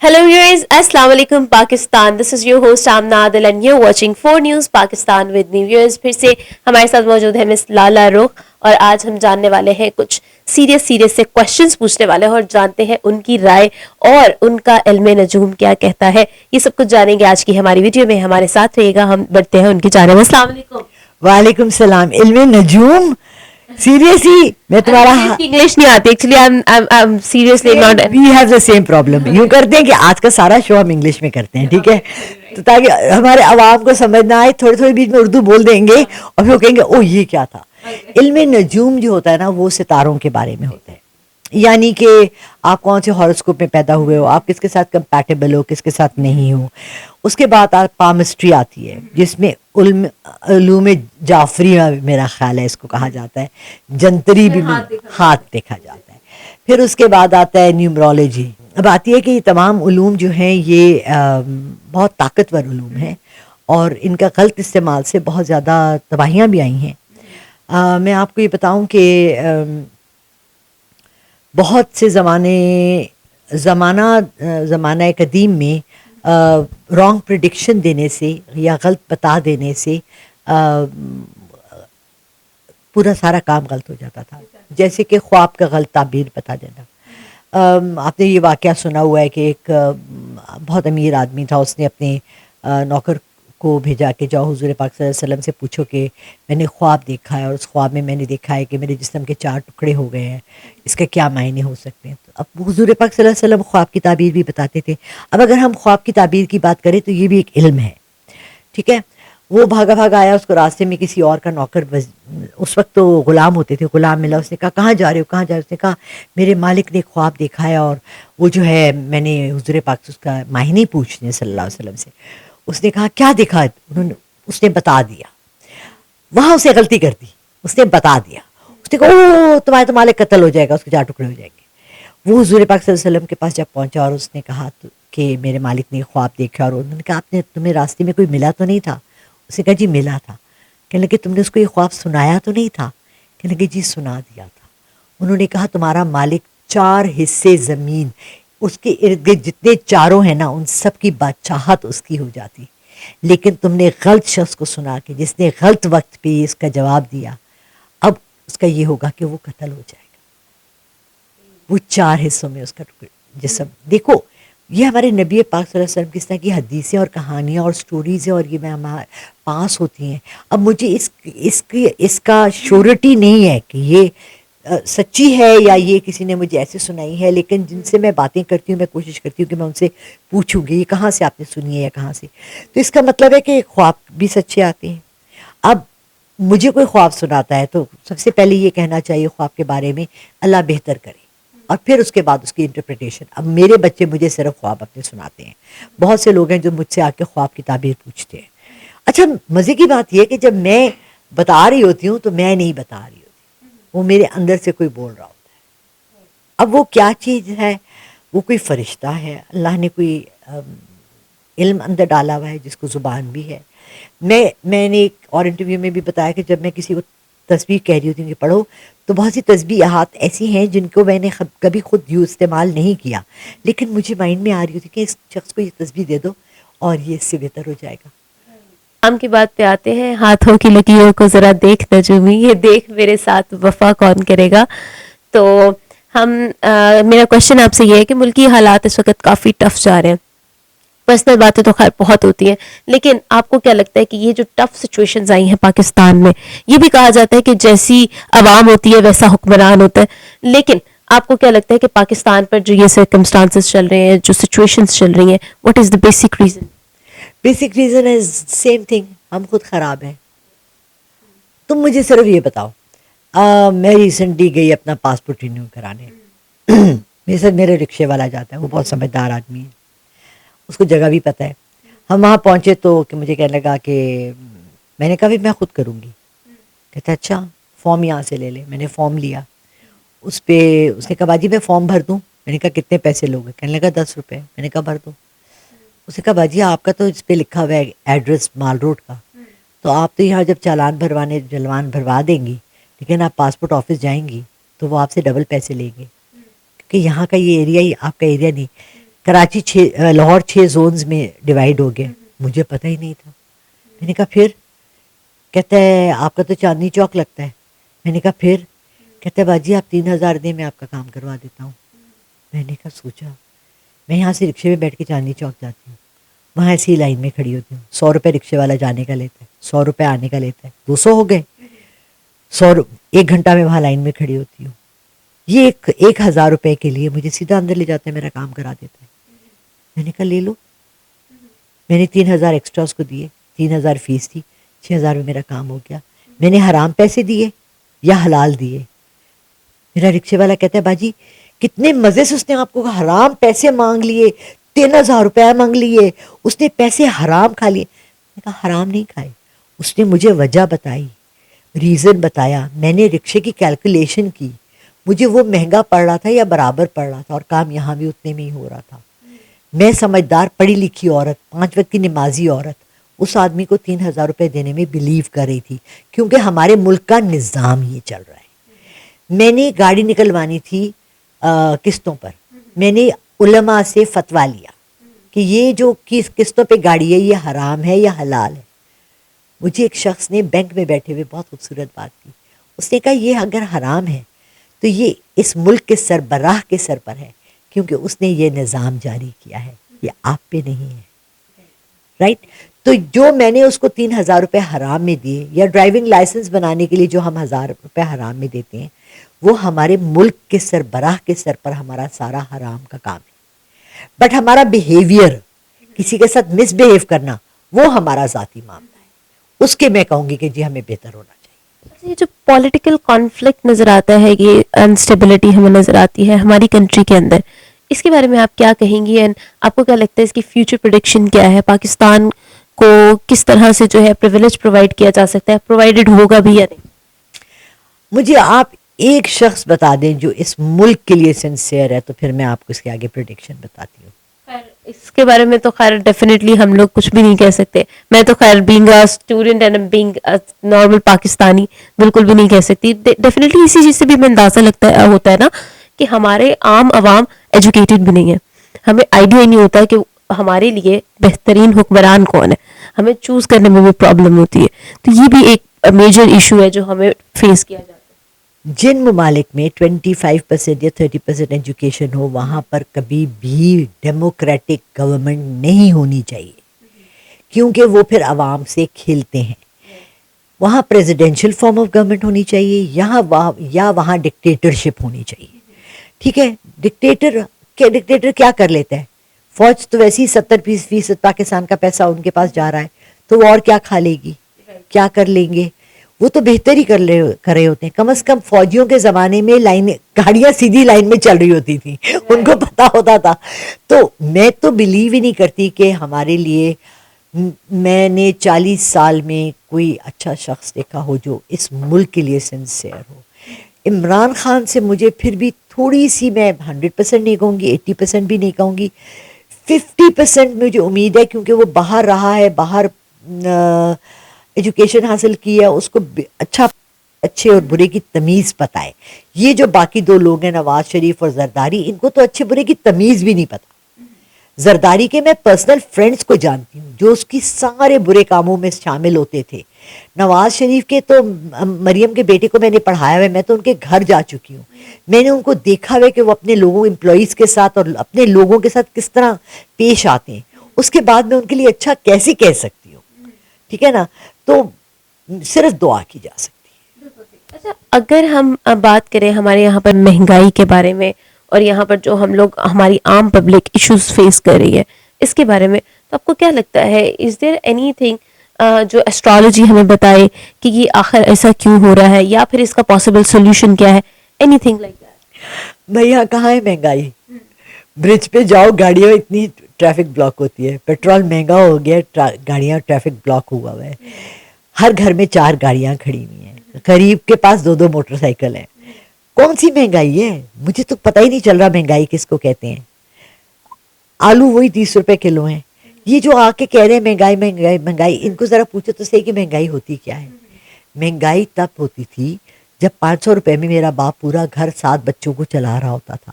Hello viewers, Assalamu alaikum Pakistan. This is your host Amna Adil and you're watching 4 News Pakistan with me. Viewers फिर से हमारे साथ मौजूद है miss लाला रुख और आज हम जानने वाले हैं कुछ सीरियस से क्वेश्चंस पूछने वाले हैं और जानते हैं उनकी राय और उनका इल्म नजूम क्या कहता है. ये सब कुछ जानेंगे आज की हमारी वीडियो में. हमारे साथ रहिएगा. हम बढ़ते हैं उनकी जानब. अस्सलाम वालेकुम. वालेकुम सलाम. इल्म नजूम सीरियसली मैं तुम्हारा इंग्लिश नहीं आती actually. I am seriously not. We have the same problem. यूं करते हैं कि आज का सारा शो हम इंग्लिश में करते हैं, ठीक है, तो ताकि हमारे आवाम को समझ ना आए. थोड़ी थोड़ी बीच में उर्दू बोल देंगे और फिर वो कहेंगे ओ ये क्या था. इल्म नजूम जो होता है ना वो सितारों के बारे में होता है, यानी कि आप कौन से हॉरोस्कोप में पैदा हुए हो, आप किसके साथ कंपैटिबल हो, किसके साथ नहीं हो. उसके बाद आप पामिस्ट्री आती है जिसमें उलूम जाफरिया मेरा ख्याल है इसको कहा जाता है. जंतरी भी हाथ देखा जाता है. फिर उसके बाद आता है न्यूमरोलॉजी. अब आती है कि ये तमाम उलूम जो हैं ये बहुत ताकतवर उलूम हैं और इनका गलत इस्तेमाल से बहुत ज़्यादा तबाहियाँ भी आई हैं. मैं आपको ये बताऊं कि बहुत से ज़माना कदीम में रॉन्ग प्रिडिक्शन देने से या गलत बता देने से पूरा सारा काम गलत हो जाता था. जैसे कि ख्वाब का गलत ताबीर बता देना. आपने ये वाक़या सुना हुआ है कि एक बहुत अमीर आदमी था, उसने अपने नौकर को भेजा कि जाओ हुज़ूर पाक सल्लल्लाहु अलैहि वसल्लम से पूछो कि मैंने ख्वाब देखा है और उस ख्वाब में मैंने देखा है कि मेरे जिस्म के 4 टुकड़े हो गए हैं, इसके क्या मायने हो सकते हैं. तो अब हुज़ूर पाक सल्लल्लाहु अलैहि वसल्लम ख्वाब की ताबीर भी बताते थे. अब अगर हम ख्वाब की ताबीर की बात करें तो ये भी एक इल्म है, ठीक है. वो भागा आया, उसको रास्ते में किसी और का नौकर, उस वक्त तो गुलाम होते थे, गुलाम मिला. उसने कहा कहाँ जा रहे हो, कहाँ जा रहे हो. उसने कहा मेरे मालिक ने ख्वाब देखा है और वो जो है मैंने हुज़ूर पाक से उसका मायने पूछने सल्लल्लाहु अलैहि वसल्लम से. उसने कहा क्या देखा. उसने बता दिया. वहाँ उसे गलती कर दी, उसने बता दिया. उसने कहा ओ तुम्हारे तो मालिक कत्ल हो जाएगा, उसके 4 टुकड़े हो जाएंगे. वो हुज़ूर पाक सल्लल्लाहु अलैहि वसल्लम के पास जब पहुंचा और उसने कहा कि मेरे मालिक ने ख्वाब देखा, और उन्होंने कहा आपने तुम्हें रास्ते में कोई मिला तो नहीं था. उसने कहा जी मिला था. कहने लगे तुमने उसको ये ख्वाब सुनाया तो नहीं था. कहने लगे जी सुना दिया था. उन्होंने कहा तुम्हारा मालिक 4 हिस्से ज़मीन, उसके इर्द गिर्द जितने चारों हैं ना उन सब की बादशाहत उसकी हो जाती, लेकिन तुमने गलत शख्स को सुना के जिसने गलत वक्त पे इसका जवाब दिया, अब उसका ये होगा कि वो कत्ल हो जाएगा. वो 4 हिस्सों में उसका जिस्म. देखो ये हमारे नबी पाक सल्लल्लाहु अलैहि वसल्लम किस तरह की हदीसें और कहानियाँ और स्टोरीज़ हैं और ये मैं हमारे पास होती हैं. अब मुझे इसका श्योरिटी नहीं है कि ये सच्ची है या ये किसी ने मुझे ऐसे सुनाई है, लेकिन जिनसे मैं बातें करती हूँ मैं कोशिश करती हूँ कि मैं उनसे पूछूंगी ये कहाँ से आपने सुनी है या कहाँ से. तो इसका मतलब है कि ख्वाब भी सच्चे आते हैं. अब मुझे कोई ख्वाब सुनाता है तो सबसे पहले ये कहना चाहिए ख्वाब के बारे में अल्लाह बेहतर करे, और फिर उसके बाद उसकी इंटरप्रिटेशन. अब मेरे बच्चे मुझे सिर्फ ख्वाब अपने सुनाते हैं. बहुत से लोग हैं जो मुझसे आके ख्वाब की ताबीर पूछते हैं. अच्छा मज़े की बात यह है कि जब मैं बता रही होती हूँ तो मैं नहीं बता रही होती, वो मेरे अंदर से कोई बोल रहा होता है. अब वो क्या चीज़ है, वो कोई फरिश्ता है, अल्लाह ने कोई इल्म अंदर डाला हुआ है जिसको ज़ुबान भी है. मैंने एक और इंटरव्यू में भी बताया कि जब मैं किसी को तस्बीह कह रही होती हूँ कि पढ़ो, तो बहुत सी तस्बीहात ऐसी हैं जिनको मैंने कभी खुद इस्तेमाल नहीं किया, लेकिन मुझे माइंड में आ रही होती कि इस शख्स को ये तस्बीह दे दो और ये इससे बेहतर हो जाएगा. हम की बात पे आते हैं. हाथों की लकीरों को जरा देख नजूमी, ये देख मेरे साथ वफा कौन करेगा. तो मेरा क्वेश्चन आपसे ये है कि मुल्की हालात इस वक्त काफ़ी टफ जा रहे हैं. पर्सनल बातें तो खैर बहुत होती हैं, लेकिन आपको क्या लगता है कि ये जो टफ सिचुएशंस आई हैं पाकिस्तान में, ये भी कहा जाता है कि जैसी आवाम होती है वैसा हुक्मरान होता है, लेकिन आपको क्या लगता है कि पाकिस्तान पर जो ये सर्कमस्टांसेस चल रहे हैं, जो सिचुएशंस चल रही हैं, what is the basic reason? Basic reason is same thing, हम खुद ख़राब हैं. तुम मुझे सिर्फ ये बताओ, मैं रिसेंटली गई अपना पासपोर्ट रिन्यू कराने. मेरे साथ मेरे रिक्शे वाला जाता है, वो बहुत समझदार आदमी है, उसको जगह भी पता है. हम वहाँ पहुँचे तो कि मुझे कहने लगा कि मैंने कहा भी मैं खुद करूँगी. कहता अच्छा फॉर्म यहाँ से ले ले. मैंने फॉर्म लिया, उस पर उसने कहा बाजी मैं फ़ॉर्म भर दूँ. मैंने कहा कितने पैसे लोगे. कहने लगा 10 रुपये. मैंने कहा भर दो. उसने कहा बाजी आपका तो इस पर लिखा हुआ है एड्रेस माल रोड का, तो आप तो यहाँ जब चालान भरवा देंगी, लेकिन आप पासपोर्ट ऑफिस जाएंगी तो वो आपसे डबल पैसे लेंगे, क्योंकि यहाँ का ये एरिया ही आपका एरिया नहीं. کراچی لاہور 6 زونز میں ڈیوائیڈ ہو گئے, مجھے پتہ ہی نہیں تھا. میں نے کہا پھر؟ کہتا ہے آپ کا تو چاندنی چوک لگتا ہے. میں نے کہا پھر؟ کہتا ہے باجی آپ 3,000 دیں میں آپ کا کام کروا دیتا ہوں. میں نے کہا سوچا, میں یہاں سے رکشے میں بیٹھ کے چاندنی چوک جاتی ہوں, وہاں ایسی لائن میں کھڑی ہوتی ہوں, 100 روپے رکشے والا جانے کا لیتا ہے, 100 روپے آنے کا لیتا ہے, 200 ہو گئے. 1 گھنٹہ میں وہاں لائن میں کھڑی ہوتی ہوں. یہ 1,000 روپے کے لیے مجھے سیدھا اندر لے جاتا ہے, میرا کام کرا دیتا ہے. میں نے کہا لے لو. میں نے 3,000 ایکسٹرا اس کو دیے, 3,000 فیس تھی, 6,000 میں میرا کام ہو گیا. میں نے حرام پیسے دیے یا حلال دیے؟ میرا رکشے والا کہتا ہے باجی کتنے مزے سے اس نے آپ کو حرام پیسے مانگ لیے, 3,000 روپے مانگ لیے, اس نے پیسے حرام کھا لیے. میں نے کہا حرام نہیں کھائے, اس نے مجھے وجہ بتائی, ریزن بتایا, میں نے رکشے کی کیلکولیشن کی, مجھے وہ مہنگا پڑ رہا تھا یا برابر پڑ رہا تھا, اور کام یہاں بھی اتنے میں ہی ہو رہا تھا. میں سمجھدار پڑھی لکھی عورت, 5 وقت کی نمازی عورت, اس آدمی کو 3,000 روپے دینے میں بلیو کر رہی تھی, کیونکہ ہمارے ملک کا نظام یہ چل رہا ہے. میں نے گاڑی نکلوانی تھی قسطوں پر, میں نے علماء سے فتویٰ لیا کہ یہ جو قسطوں پہ گاڑی ہے یہ حرام ہے یا حلال ہے. مجھے ایک شخص نے بینک میں بیٹھے ہوئے بہت خوبصورت بات کی, اس نے کہا یہ اگر حرام ہے تو یہ اس ملک کے سربراہ کے سر پر ہے, کیونکہ اس نے یہ نظام جاری کیا ہے, یہ آپ پہ نہیں ہے. رائٹ. تو جو میں نے اس کو 3,000 روپے حرام میں دیے, یا ڈرائیونگ لائسنس بنانے کے لیے جو ہم 1,000 روپے حرام میں دیتے ہیں, وہ ہمارے ملک کے سربراہ کے سر پر ہمارا سارا حرام کا کام ہے. بٹ ہمارا بیہیویئر, کسی کے ساتھ مس بیہیو کرنا, وہ ہمارا ذاتی معاملہ ہے, اس کے میں کہوں گی کہ جی ہمیں بہتر ہونا چاہیے. یہ جو پولیٹیکل کانفلکٹ نظر آتا ہے, یہ انسٹیبلٹی ہمیں نظر آتی ہے ہماری کنٹری کے اندر, اس کے بارے میں آپ کیا کہیں گی, اینڈ آپ کو کیا لگتا ہے اس کی فیوچر پریڈکشن کیا ہے؟ پاکستان کو کس طرح سے جو ہے پریویلیج پرووائڈ کیا جا سکتا ہے, پرووائڈڈ ہوگا بھی یا نہیں؟ مجھے آپ ایک شخص بتا دیں جو اس ملک کے لیے سنسیئر ہے, تو پھر میں آپ کو اس کے آگے پریڈکشن بتاتی ہوں. اس کے بارے میں تو خیر ڈیفینیٹلی ہم لوگ کچھ بھی نہیں کہہ سکتے. میں تو خیر being a student and being normal Pakistani بالکل بھی نہیں کہہ سکتی. ڈیفینیٹلی اسی چیز سے بھی ہمیں اندازہ ہوتا ہے نا کہ ہمارے عام عوام ایجوکیٹڈ بھی نہیں ہے, ہمیں آئیڈیا ہی نہیں ہوتا کہ ہمارے لیے بہترین حکمران کون ہے, ہمیں چوز کرنے میں بھی پرابلم ہوتی ہے. تو یہ بھی ایک میجر ایشو ہے جو ہمیں فیس کیا جاتا ہے. جن ممالک میں 25% یا 30% ایجوکیشن ہو, وہاں پر کبھی بھی ڈیموکریٹک گورنمنٹ نہیں ہونی چاہیے, کیونکہ وہ پھر عوام سے کھیلتے ہیں. وہاں پریزیڈینشل فارم آف گورنمنٹ ہونی چاہیے, یا وہاں ڈکٹیٹرشپ ہونی چاہیے. ٹھیک ہے, ڈکٹیٹر کیا کر لیتا ہے؟ فوج تو ویسے ہی 70% پاکستان کا پیسہ ان کے پاس جا رہا ہے, تو وہ اور کیا کھا لے گی, کیا کر لیں گے؟ وہ تو بہتر ہی کر رہے ہوتے ہیں. کم از کم فوجیوں کے زمانے میں گاڑیاں سیدھی لائن میں چل رہی ہوتی تھی, ان کو پتا ہوتا تھا. تو میں تو بلیو ہی نہیں کرتی کہ ہمارے لیے, میں نے 40 سال میں کوئی اچھا شخص دیکھا ہو جو اس ملک کے لیے سنسیئر ہو. عمران خان سے مجھے پھر بھی تھوڑی سی, میں 100% نہیں کہوں گی, 80% بھی نہیں کہوں گی, 50% مجھے امید ہے, کیونکہ وہ باہر رہا ہے, باہر ایجوکیشن حاصل کی ہے, اس کو اچھے اور برے کی تمیز پتہ ہے. یہ جو باقی 2 لوگ ہیں نواز شریف اور زرداری, ان کو تو اچھے برے کی تمیز بھی نہیں پتہ. زرداری کے میں پرسنل فرینڈز کو جانتی ہوں جو اس کی سارے برے کاموں میں شامل ہوتے تھے. نواز شریف کے تو, مریم کے بیٹے کو میں نے پڑھایا ہے, میں تو ان کے گھر جا چکی ہوں, میں نے ان کو دیکھا ہے کہ وہ اپنے امپلائیز کے ساتھ اور اپنے لوگوں کے ساتھ کس طرح پیش آتے ہیں. اس کے بعد میں ان کے لیے اچھا کیسے کہہ سکتی ہوں؟ ٹھیک ہے نا, تو صرف دعا کی جا سکتی ہے. اچھا, اگر ہم بات کریں ہمارے یہاں پر مہنگائی کے بارے میں, اور یہاں پر جو ہم لوگ ہماری عام پبلک ایشوز فیس کر رہی ہے, اس کے بارے میں, تو آپ کو کیا لگتا ہے, از دیر اینی تھنگ جو ایسٹرالوجی ہمیں بتائے کہ یہ آخر ایسا کیوں ہو رہا ہے, یا پھر اس کا پاسبل سولوشن کیا ہے, اینی تھنگ لائک دیٹ؟ بھائی یہاں کہاں ہے مہنگائی؟ برج پہ جاؤ, گاڑیاں اتنی ٹریفک بلاک ہوتی ہے, پیٹرول مہنگا ہو گیا, گاڑیاں ٹریفک بلاک ہوا ہے, ہر گھر میں 4 گاڑیاں کھڑی ہوئی ہیں, غریب کے پاس 2 موٹر سائیکل ہیں. کون سی مہنگائی ہے؟ مجھے تو پتہ ہی نہیں چل رہا مہنگائی کس کو کہتے ہیں. آلو وہی 30 روپے کلو ہیں. یہ جو آ کے کہہ رہے ہیں مہنگائی مہنگائی مہنگائی, ان کو ذرا پوچھو تو صحیح کہ مہنگائی ہوتی کیا ہے. مہنگائی تب ہوتی تھی جب 500 روپے میں میرا باپ پورا گھر 7 بچوں کو چلا رہا ہوتا تھا,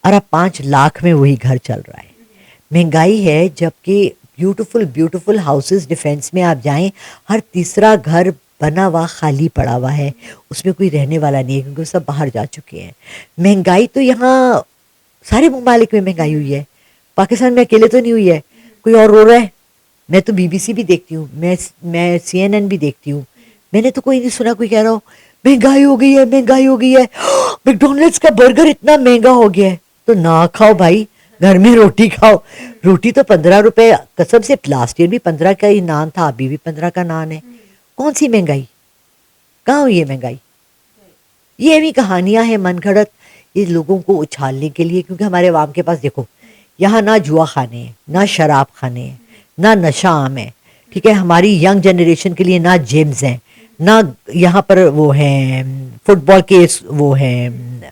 اور اب 5 لاکھ میں وہی گھر چل رہا ہے. महंगाई है, जबकि ब्यूटीफुल हाउसेस डिफेंस में आप जाएं, हर तीसरा घर बना हुआ खाली पड़ा हुआ है, उसमें कोई रहने वाला नहीं है क्योंकि वो सब बाहर जा चुके हैं. महंगाई तो यहाँ सारे ममालिक में महंगाई हुई है, पाकिस्तान में अकेले तो नहीं हुई है. कोई और रो रहा है? मैं तो बीबीसी भी देखती हूँ, मैं CNN भी देखती हूँ, मैंने तो कोई नहीं सुना कोई कह रहा हो महंगाई हो गई है, महंगाई हो गई है, मैकडोनल्ड्स का बर्गर इतना महंगा हो गया है. तो ना खाओ भाई, घर में रोटी खाओ. रोटी तो 15 रुपए, कसम से लास्ट ईयर भी 15 का ही नान था, अभी भी 15 का नान है. कौन सी महंगाई, कहाँ हुई है महंगाई? ये भी कहानियां हैं मनगढ़ंत, ये लोगों को उछालने के लिए, क्योंकि हमारे अवाम के पास देखो, यहाँ ना जुआ खाने हैं, ना शराब खाने हैं, ना नशा आम है, ठीक है. हमारी यंग जनरेशन के लिए ना जिम्स हैं, ना यहाँ पर वो हैं फुटबॉल के वो हैं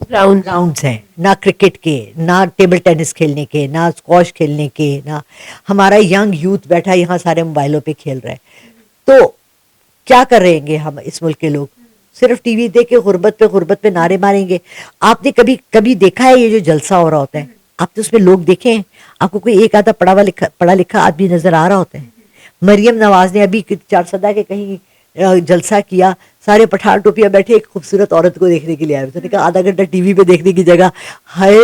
ग्राउंड्स हैं, ना क्रिकेट के, ना टेबल टेनिस खेलने के, ना स्क्वॉश खेलने के, ना हमारा यंग यूथ बैठा यहाँ सारे मोबाइलों पे खेल रहा है. तो क्या करेंगे हम इस मुल्क के लोग? सिर्फ टीवी देख के गुर्बत पे नारे मारेंगे. आपने कभी कभी देखा है ये जो जलसा हो रहा होता है? आपने उसमें लोग देखे हैं? आपको कोई एक आधा पढ़ा लिखा आदमी नजर आ रहा होता है? मरियम नवाज ने अभी चारसदा के कहीं जलसा किया, सारे पठान टोपियां बैठे एक खूबसूरत औरत को देखने के लिए आए. उसने कहा आधा घंटा टीवी पे देखने की जगह, हाय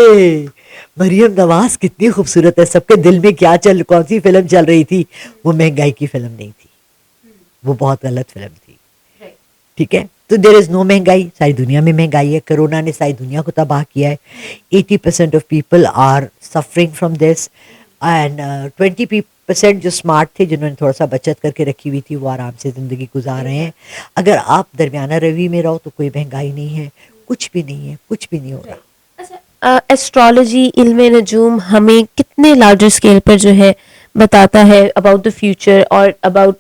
मरियम नवाज कितनी खूबसूरत है. सबके दिल में क्या कौन सी फिल्म चल रही थी? वो महंगाई की फिल्म नहीं थी, वो बहुत गलत फिल्म थी. ठीक है, तो देर इज नो महंगाई. सारी दुनिया में महंगाई है, कोरोना ने सारी दुनिया को तबाह किया है. 80% of people are suffering from this, and 20% जो स्मार्ट थे, जिन्होंने थोड़ा सा बचत करके रखी हुई थी, वो आराम से ज़िंदगी गुजार रहे हैं. अगर आप दरमियाना रवि में रहो तो कोई महंगाई नहीं है, कुछ भी नहीं है, कुछ भी नहीं हो रहा. एस्ट्रोलॉजी, इल्म नजूम हमें कितने लार्जर स्केल पर जो है बताता है अबाउट द फ्यूचर, और अबाउट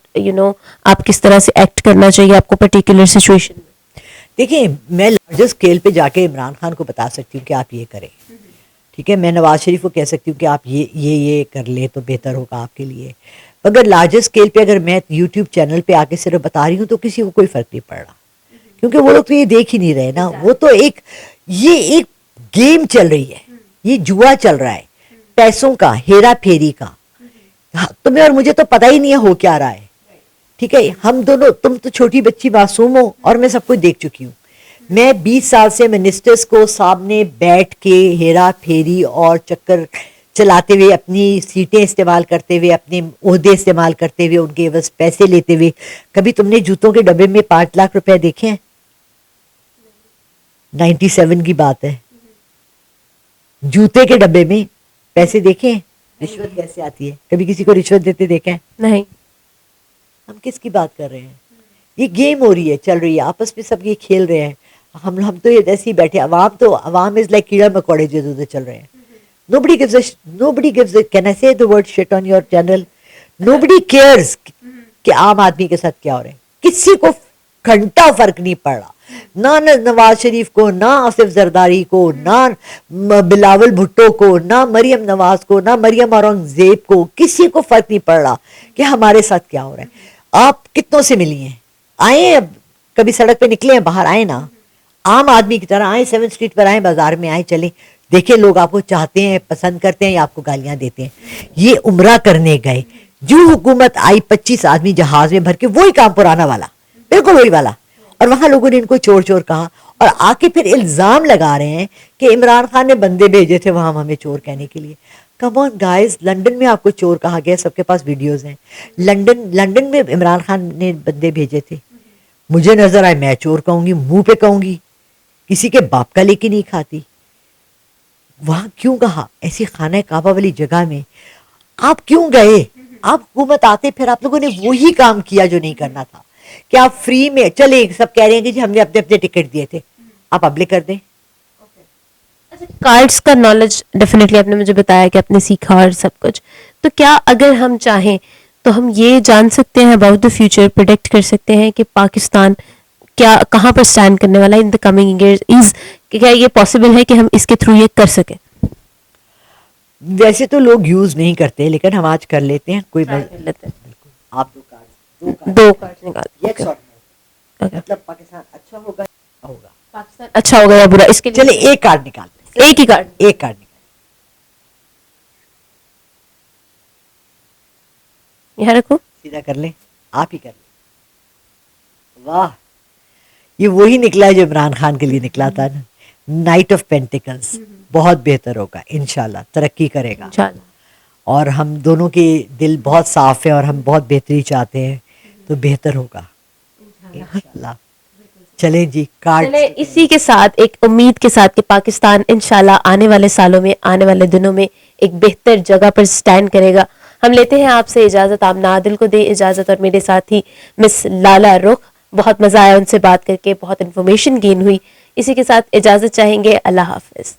आप किस तरह से एक्ट करना चाहिए आपको पर्टिकुलर सिचुएशन में? देखिए, मैं लार्जर स्केल पे जाके इमरान खान को बता सकती हूँ कि आप ये करें, ठीक है. मैं नवाज शरीफ को कह सकती हूँ कि आप ये कर ले तो बेहतर होगा आपके लिए. अगर लार्जर स्केल पे अगर मैं यूट्यूब चैनल पे आके सिर्फ बता रही हूँ तो किसी को कोई फर्क नहीं पड़ रहा, क्योंकि वो लोग तो ये देख ही नहीं रहे ना. वो तो ये एक गेम चल रही है, ये जुआ चल रहा है, पैसों का, हेरा फेरी का. हाँ, तुम्हें और मुझे तो पता ही नहीं है हो क्या रहा है, ठीक है. हम दोनों, तुम तो छोटी बच्ची मासूम हो और मैं सब कुछ देख चुकी हूँ. मैं 20 साल से मिनिस्टर्स को सामने बैठ के हेरा फेरी और चक्कर चलाते हुए, अपनी सीटें इस्तेमाल करते हुए, अपने ओहदे इस्तेमाल करते हुए, उनके बस पैसे लेते हुए. कभी तुमने जूतों के डब्बे में 5 लाख रुपए देखे हैं? 97 की बात है, जूते के डब्बे में पैसे देखे हैं? रिश्वत कैसे आती है? कभी किसी को रिश्वत देते देखे हैं? नहीं. हम किसकी बात कर रहे हैं? ये गेम हो रही है, चल रही है, आपस में सब ये खेल रहे हैं. हम तो ये ऐसे ही बैठे. अवाम इज लाइक कीड़ा मकोड़े जो उधर चल रहे हैं. nobody gives a can I say the word shit on your channel? Nobody cares कि आम आदमी के साथ क्या हो रहा है. किसी को घंटा फर्क नहीं पड़ रहा, ना नवाज शरीफ को, ना आसिफ जरदारी को, ना बिलावल भुट्टो को, ना मरियम नवाज को, ना मरियम औरंगजेब को. किसी को फर्क नहीं पड़ रहा कि हमारे साथ क्या हो रहा है. आप कितनों से मिली हैं? आए, अब कभी सड़क पे निकले हैं, बाहर आए ना, आम आदमी की तरह आए, 7 स्ट्रीट पर आए, बाजार में आए, चले देखिए, लोग आपको चाहते हैं, पसंद करते हैं या आपको गालियां देते हैं. ये उम्रा करने गए, जो हुकूमत आई 25 आदमी जहाज में भर के, वही काम पुराना वाला, बिल्कुल वही वाला. और वहां लोगों ने इनको चोर चोर कहा और आके फिर इल्जाम लगा रहे हैं कि इमरान खान ने बंदे भेजे थे वहां हमें चोर कहने के लिए. कम ऑन गाइस, लंदन में आपको चोर कहा गया, सबके पास वीडियोस हैं. लंदन में इमरान खान ने बंदे भेजे थे. मुझे नजर आए, मैं चोर कहूंगी, मुंह पे कहूंगी, किसी के बाप का लेके नहीं खाती. वहां क्यों कहा? ऐसी खाना काबा वाली जगह में आप क्यों गए? आप हुकूमत आते, फिर आप लोगों ने वही काम किया जो नहीं करना था, कि आप फ्री में चले. सब कह रहे हैं कि जी हमने अपने अपने टिकट दिए थे, आप पब्लिक कर दें. कार्ड्स का नॉलेज डेफिनेटली आपने मुझे बताया कि आपने सीखा और सब कुछ. तो क्या अगर हम चाहें तो हम ये जान सकते हैं अबाउट द फ्यूचर, प्रिडिक्ट कर सकते हैं कि पाकिस्तान क्या कहाँ पर स्टैंड करने वाला है इन द कमिंग ईयर्स? क्या ये पॉसिबल है कि हम इसके थ्रू ये कर सकें? वैसे तो लोग यूज नहीं करते, लेकिन हम आज कर लेते हैं. कोई कर लेते हैं. आप दो कार्ड निकाल. yes or no? मतलब पाकिस्तान अच्छा होगा, पाकिस्तान अच्छा होगा या बुरा, इसके लिए चले एक कार्ड निकालते हैं. एक ही कार्ड. एक कार्ड निकाल. यहाँ रखो. सीधा कर लें, आप ही कर लें. वाह, ये वही निकला है जो इमरान खान के लिए निकला था ना, नाइट ऑफ पेंटिकल्स. बहुत बेहतर होगा इंशाल्लाह, तरक्की करेगा. इंशाल्लाह. और हम दोनों के दिल बहुत साफ है और हम बहुत बेहतरी चाहते हैं, तो बेहतर होगा इंशाल्लाह. चलें जी, कार्ड. चले इसी के साथ एक उम्मीद के साथ कि पाकिस्तान इंशाल्लाह आने वाले सालों में, आने वाले दिनों में एक बेहतर जगह पर स्टैंड करेगा. हम लेते हैं आपसे इजाज़त. आप नादिल को दे इजाज़त और मेरे साथ ही मिस लाला रुख. बहुत मज़ा आया उनसे बात करके, बहुत इन्फॉर्मेशन गेन हुई. इसी के साथ इजाज़त चाहेंगे. अल्लाह हाफिज़.